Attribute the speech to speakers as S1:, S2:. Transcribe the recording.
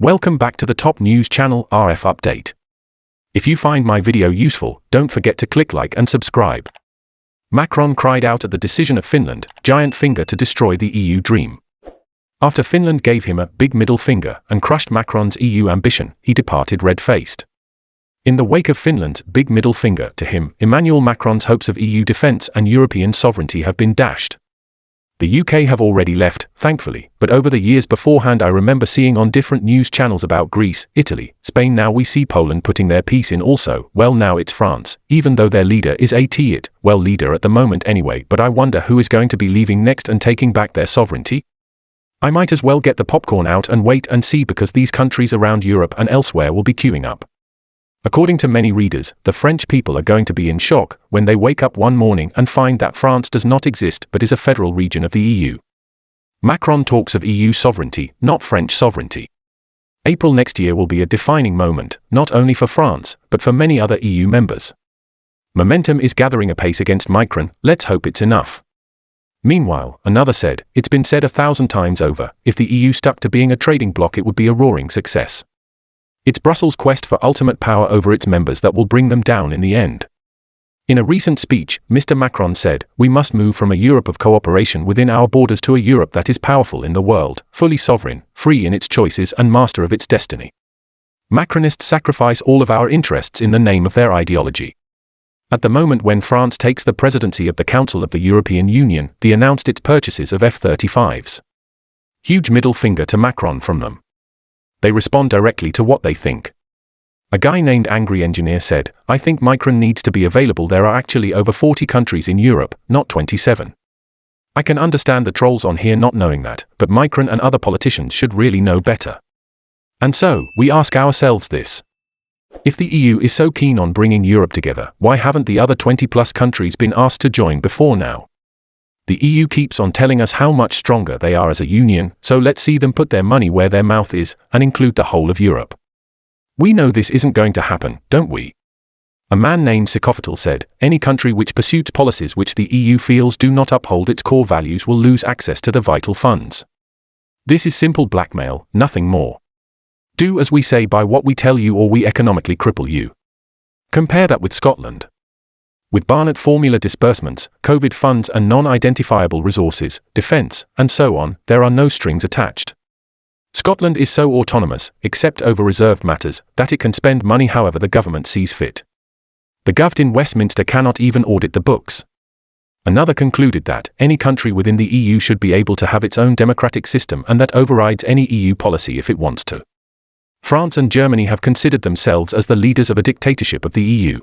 S1: Welcome back to the top news channel RF Update. If you find my video useful, don't forget to click like and subscribe. Macron cried out at the decision of Finland, giant finger to destroy the EU dream. After Finland gave him a big middle finger and crushed Macron's EU ambition, he departed red-faced. In the wake of Finland's big middle finger to him, Emmanuel Macron's hopes of EU defence and European sovereignty have been dashed. The UK have already left, thankfully, but over the years beforehand I remember seeing on different news channels about Greece, Italy, Spain. Now we see Poland putting their piece in also. Well, now it's France, even though their leader is leader at the moment anyway, but I wonder who is going to be leaving next and taking back their sovereignty? I might as well get the popcorn out and wait and see, because these countries around Europe and elsewhere will be queuing up. According to many readers, the French people are going to be in shock when they wake up one morning and find that France does not exist but is a federal region of the EU. Macron talks of EU sovereignty, not French sovereignty. April next year will be a defining moment, not only for France, but for many other EU members. Momentum is gathering apace against Macron. Let's hope it's enough. Meanwhile, another said, it's been said 1,000 times over, if the EU stuck to being a trading bloc it would be a roaring success. It's Brussels' quest for ultimate power over its members that will bring them down in the end. In a recent speech, Mr. Macron said, we must move from a Europe of cooperation within our borders to a Europe that is powerful in the world, fully sovereign, free in its choices and master of its destiny. Macronists sacrifice all of our interests in the name of their ideology. At the moment when France takes the presidency of the Council of the European Union, they announced its purchases of F-35s. Huge middle finger to Macron from them. They respond directly to what they think. A guy named Angry Engineer said, I think Macron needs to be available. There are actually over 40 countries in Europe, not 27. I can understand the trolls on here not knowing that, but Macron and other politicians should really know better. And so, we ask ourselves this. If the EU is so keen on bringing Europe together, why haven't the other 20+ countries been asked to join before now? The EU keeps on telling us how much stronger they are as a union, so let's see them put their money where their mouth is, and include the whole of Europe. We know this isn't going to happen, don't we? A man named Sycophatal said, any country which pursues policies which the EU feels do not uphold its core values will lose access to the vital funds. This is simple blackmail, nothing more. Do as we say, by what we tell you, or we economically cripple you. Compare that with Scotland. With Barnett formula disbursements, COVID funds and non-identifiable resources, defence, and so on, there are no strings attached. Scotland is so autonomous, except over reserved matters, that it can spend money however the government sees fit. The Gov in Westminster cannot even audit the books. Another concluded that any country within the EU should be able to have its own democratic system and that overrides any EU policy if it wants to. France and Germany have considered themselves as the leaders of a dictatorship of the EU.